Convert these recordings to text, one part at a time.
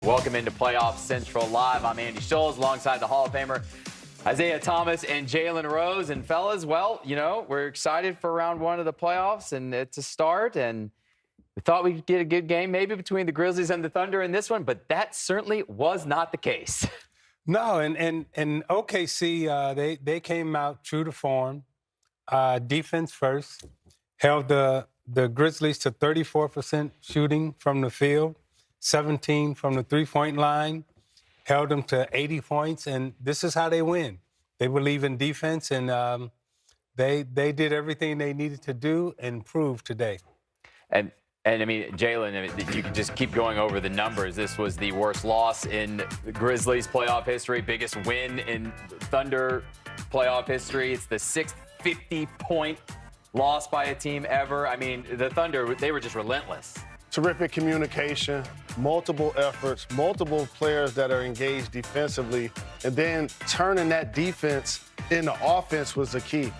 Welcome into Playoff Central Live. I'm Andy Schultz alongside the Hall of Famer Isaiah Thomas and Jalen Rose. And fellas, well, you know, we're excited for round one of the playoffs and to start. And we thought we'd get a good game maybe between the Grizzlies and the Thunder in this one, but that certainly was not the case. No, and OKC, they came out true to form. Defense first. Held the Grizzlies to 34% shooting from the field, 17 from the three-point line. Held them to 80 points, and this is how they win. They believe in defense, and they did everything they needed to do and prove today. And I mean, Jalen, you can just keep going over the numbers. This was the worst loss in the Grizzlies playoff history, biggest win in Thunder playoff history. It's the sixth 50-point loss by a team ever. I mean, the Thunder, they were just relentless. Terrific communication, multiple efforts, multiple players that are engaged defensively, and then turning that defense into offense was the key.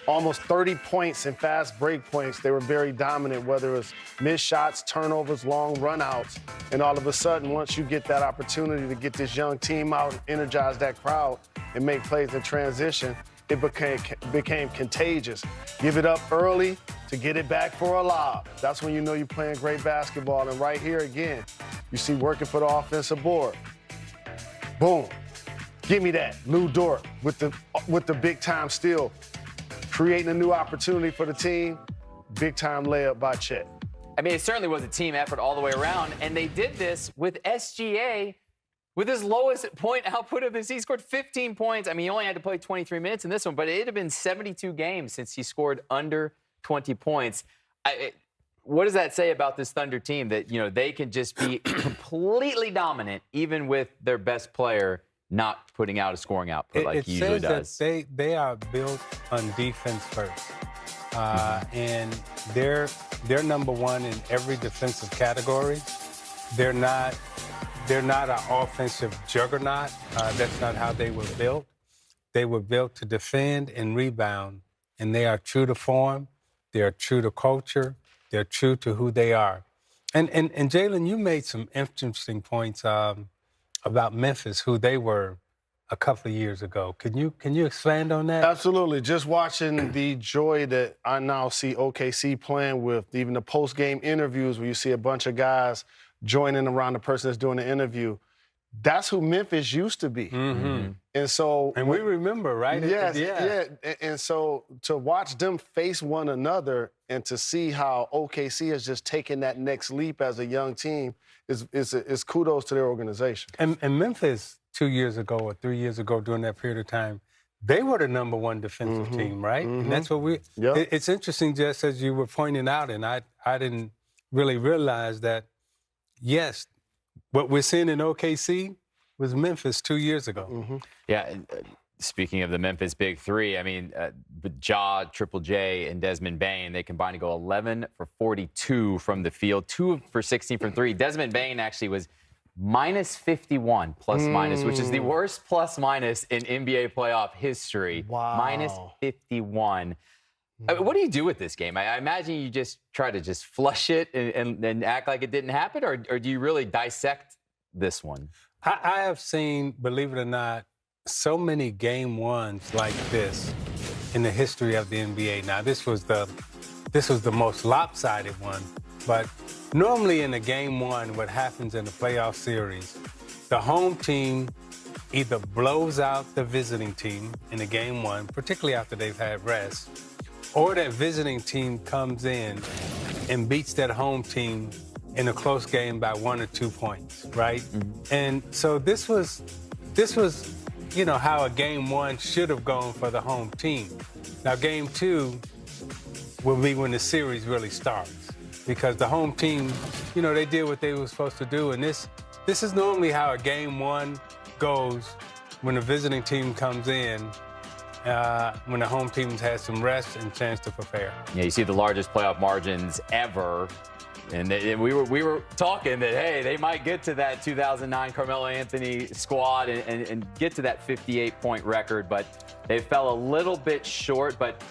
Almost 30 points in fast break points. They were very dominant, whether it was missed shots, turnovers, long runouts. And all of a sudden, once you get that opportunity to get this young team out and energize that crowd and make plays in transition, it became contagious. Give it up early to get it back for a lob. That's when you know you're playing great basketball. And right here again, you see working for the offensive board. Boom. Give me that. Lou Dort with the big-time steal. Creating a new opportunity for the team. Big-time layup by Chet. I mean, it certainly was a team effort all the way around, and they did this with SGA with his lowest point output of the season. He scored 15 points. I mean, he only had to play 23 minutes in this one, but it had been 72 games since he scored under 20 points. What does that say about this Thunder team that, you know, they can just be completely dominant even with their best player not putting out a scoring output like he usually does? That they are built on defense first. And they're number one in every defensive category. They're not an offensive juggernaut. That's not how they were built. They were built to defend and rebound, and they are true to form. They are true to culture. They're true to who they are. And Jalen, you made some interesting points about Memphis, who they were a couple of years ago. Can you expand on that? Absolutely. Just watching the joy that I now see OKC playing with, even the post-game interviews where you see a bunch of guys joining around the person that's doing the interview. That's who Memphis used to be. Mm-hmm. And we remember, right? Yes, yeah. And so to watch them face one another and to see how OKC has just taken that next leap as a young team is kudos to their organization. And Memphis 2 years ago or 3 years ago during that period of time, they were the number one defensive team, right? Mm-hmm. And that's what it's interesting, just as you were pointing out, and I didn't really realize that, yes, what we're seeing in OKC was Memphis 2 years ago. Mm-hmm. Yeah, speaking of the Memphis Big Three, I mean, Ja, Triple J, and Desmond Bane, they combined to go 11 for 42 from the field, 2 for 16 from 3. Desmond Bane actually was minus 51 plus-minus, which is the worst plus-minus in NBA playoff history. Wow. Minus 51. I mean, what do you do with this game? I imagine you just try to just flush it and act like it didn't happen, or do you really dissect this one? I have seen, believe it or not, so many game ones like this in the history of the NBA. Now, this was the most lopsided one, but normally in a game one, what happens in the playoff series, the home team either blows out the visiting team in the game one, particularly after they've had rest, or that visiting team comes in and beats that home team in a close game by 1 or 2 points, right? Mm-hmm. And so this was, you know, how a game one should have gone for the home team. Now, game two will be when the series really starts, because the home team, you know, they did what they were supposed to do, and this is normally how a game one goes when the visiting team comes in, when the home team has some rest and chance to prepare. Yeah, you see the largest playoff margins ever. And we were talking that, hey, they might get to that 2009 Carmelo Anthony squad and get to that 58-point record, but they fell a little bit short. But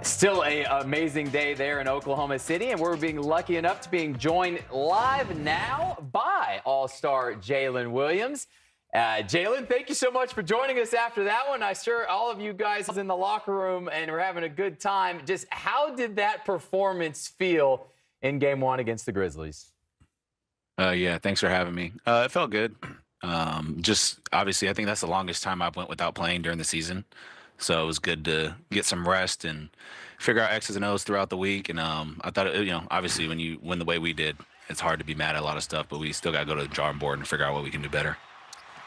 Still an amazing day there in Oklahoma City, and we're being lucky enough to being joined live now by All-Star Jalen Williams. Jalen, thank you so much for joining us after that one. I'm sure all of you guys in the locker room and we're having a good time. Just how did that performance feel in Game 1 against the Grizzlies? Yeah, thanks for having me. It felt good. Just obviously, I think that's the longest time I went without playing during the season. So it was good to get some rest and figure out X's and O's throughout the week. And I thought, obviously when you win the way we did, it's hard to be mad at a lot of stuff, but we still got to go to the drawing board and figure out what we can do better.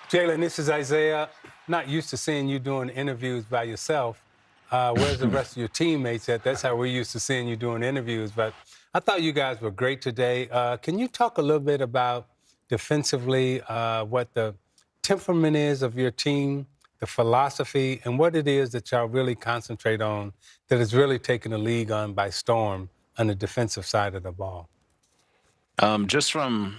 Jalen, this is Isaiah. Not used to seeing you doing interviews by yourself. Where's the rest of your teammates at? That's how we're used to seeing you doing interviews. But I thought you guys were great today. Can you talk a little bit about defensively what the temperament is of your team, the philosophy, and what it is that y'all really concentrate on that is really taking the league on by storm on the defensive side of the ball? Just from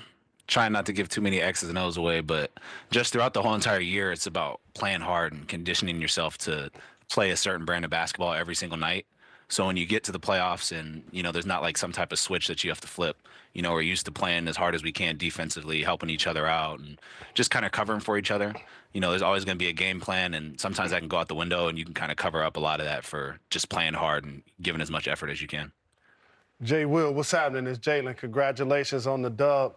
trying not to give too many X's and O's away, but just throughout the whole entire year, it's about playing hard and conditioning yourself to play a certain brand of basketball every single night. So when you get to the playoffs and, there's not like some type of switch that you have to flip, we're used to playing as hard as we can defensively, helping each other out and just kind of covering for each other. There's always going to be a game plan, and sometimes that can go out the window, and you can kind of cover up a lot of that for just playing hard and giving as much effort as you can. Jay Will, what's happening? It's Jalen. Congratulations on the dub.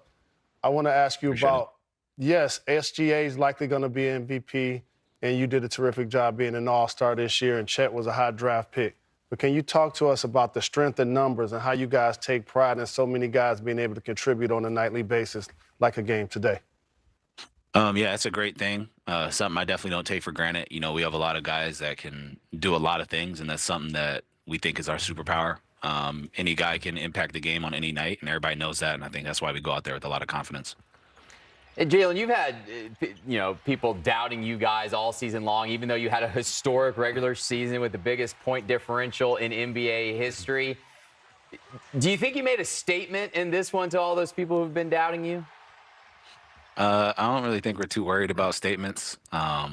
I want to ask you about, yes, SGA is likely going to be MVP, and you did a terrific job being an all-star this year, and Chet was a high draft pick. But can you talk to us about the strength in numbers and how you guys take pride in so many guys being able to contribute on a nightly basis like a game today? Yeah, it's a great thing. Something I definitely don't take for granted. We have a lot of guys that can do a lot of things, and that's something that we think is our superpower. Any guy can impact the game on any night, and everybody knows that, and I think that's why we go out there with a lot of confidence. And Jalen, you've had, people doubting you guys all season long, even though you had a historic regular season with the biggest point differential in NBA history. Do you think you made a statement in this one to all those people who've been doubting you? I don't really think we're too worried about statements. I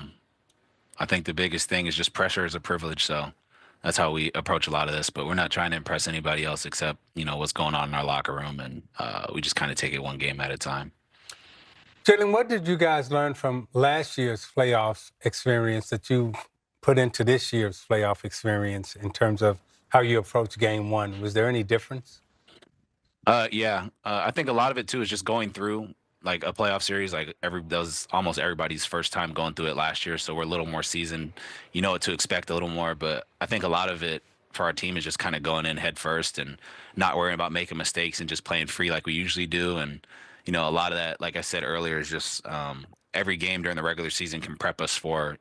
think the biggest thing is just pressure is a privilege, so that's how we approach a lot of this. But we're not trying to impress anybody else except, what's going on in our locker room, and we just kind of take it one game at a time. Jalen, what did you guys learn from last year's playoffs experience that you put into this year's playoff experience in terms of how you approach Game 1? Was there any difference? Yeah. I think a lot of it, too, is just going through like a playoff series. Like that was almost everybody's first time going through it last year, so we're a little more seasoned. You know what to expect a little more, but I think a lot of it for our team is just kind of going in head first and not worrying about making mistakes and just playing free like we usually do. And a lot of that, like I said earlier, is just every game during the regular season can prep us for,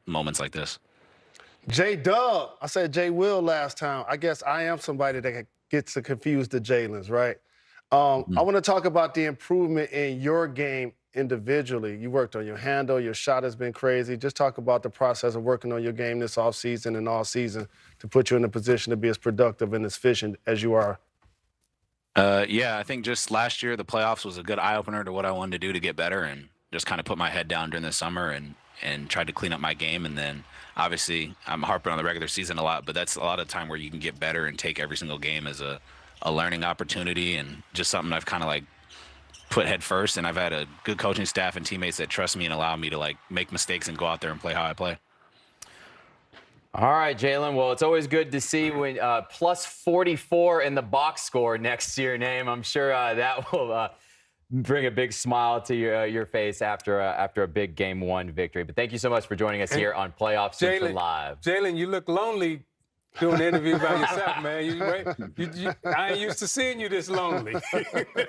moments like this. J-Dub, I said Jay Will last time. I guess I am somebody that gets to confuse the Jalen's, right? I want to talk about the improvement in your game individually. You worked on your handle. Your shot has been crazy. Just talk about the process of working on your game this offseason and all season to put you in a position to be as productive and as efficient as you are. Yeah, I think just last year, the playoffs was a good eye-opener to what I wanted to do to get better, and just kind of put my head down during the summer and tried to clean up my game. And then obviously I'm harping on the regular season a lot, but that's a lot of time where you can get better and take every single game as a learning opportunity and just something I've kind of like put head first. And I've had a good coaching staff and teammates that trust me and allow me to like make mistakes and go out there and play how I play. All right, Jalen. Well, it's always good to see when plus 44 in the box score next to your name. I'm sure that will bring a big smile to your face after a big Game 1 victory. But thank you so much for joining us here on Playoff Central Live. Jalen, you look lonely doing an interview by yourself, man. I ain't used to seeing you this lonely.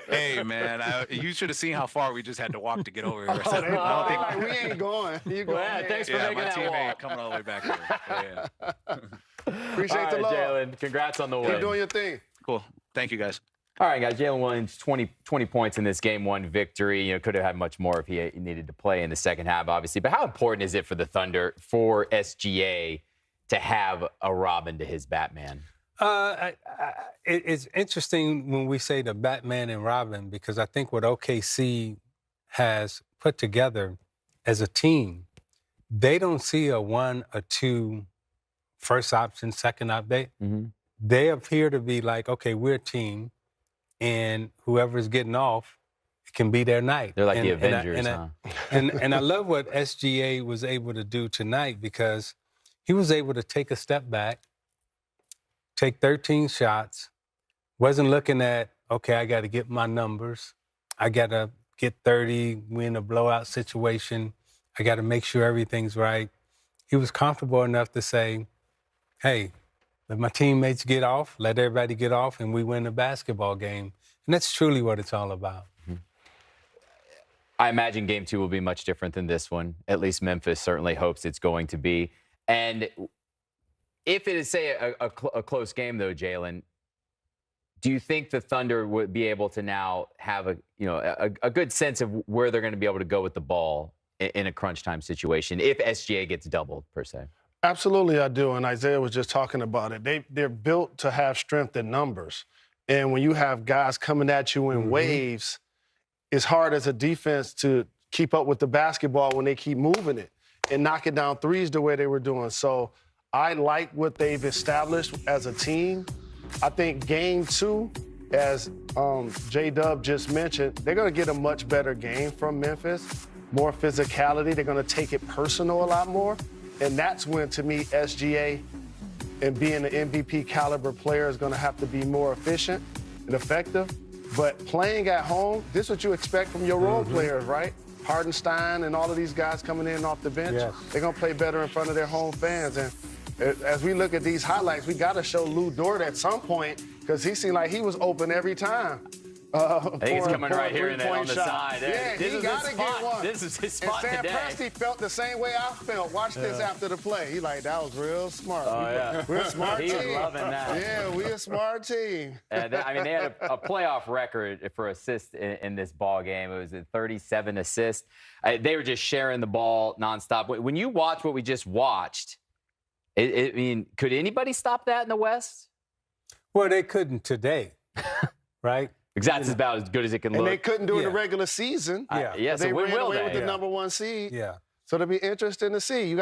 Hey, man, you should have seen how far we just had to walk to get over here. We ain't going. You go. Yeah, thanks for making that walk. My team ain't coming all the way back here. Yeah. Appreciate the love. Jalen, congrats on the win. Keep doing your thing. Cool. Thank you, guys. All right, guys. Jalen Williams, 20 points in this Game 1 victory. Could have had much more if he needed to play in the second half, obviously. But how important is it for the Thunder, for SGA, to have a Robin to his Batman? It's interesting when we say the Batman and Robin, because I think what OKC has put together as a team, they don't see a 1 or 2 first option, second option. They appear to be like, okay, we're a team, and whoever's getting off, it can be their night. They're like the Avengers, and I love what SGA was able to do tonight, because he was able to take a step back, take 13 shots, wasn't looking at, okay, I got to get my numbers. I got to get 30, win a blowout situation. I got to make sure everything's right. He was comfortable enough to say, hey, let my teammates get off, let everybody get off, and we win the basketball game. And that's truly what it's all about. I imagine game 2 will be much different than this one. At least Memphis certainly hopes it's going to be. And if it is, say, a close game, though, Jalen, do you think the Thunder would be able to now have a good sense of where they're going to be able to go with the ball in a crunch time situation if SGA gets doubled, per se? Absolutely, I do. And Isaiah was just talking about it. They're built to have strength in numbers. And when you have guys coming at you in waves, it's hard as a defense to keep up with the basketball when they keep moving it and knocking down threes the way they were doing. So I like what they've established as a team. I think game 2, as J-Dub just mentioned, they're going to get a much better game from Memphis, more physicality. They're going to take it personal a lot more. And that's when, to me, SGA and being an MVP caliber player is going to have to be more efficient and effective. But playing at home, this is what you expect from your role players, right? Hardenstein and all of these guys coming in off the bench, they're going to play better in front of their home fans. And as we look at these highlights, we got to show Lou Dort at some point, because he seemed like he was open every time. I think he's coming right here and on the side. Yeah, he got to get one. This is his spot and today. Sam Presti felt the same way I felt. Watch this after the play. He like, that was real smart. We're a smart team. He was loving that. Yeah, we're a smart team. They had a playoff record for assists in this ball game. It was 37 assists. They were just sharing the ball nonstop. When you watch what we just watched, could anybody stop that in the West? Well, they couldn't today, right? Because that's about as good as it can look. And they couldn't do it in the regular season. So they when ran will away they? with the number 1 seed. Yeah. So it'll be interesting to see.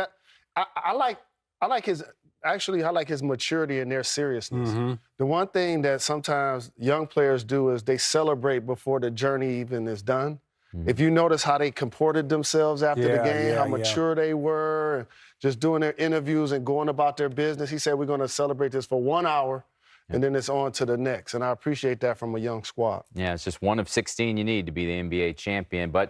I like his maturity and their seriousness. The one thing that sometimes young players do is they celebrate before the journey even is done. If you notice how they comported themselves after the game, how mature they were, and just doing their interviews and going about their business. He said, we're going to celebrate this for 1 hour, and then it's on to the next. And I appreciate that from a young squad. Yeah, it's just one of 16 you need to be the NBA champion. But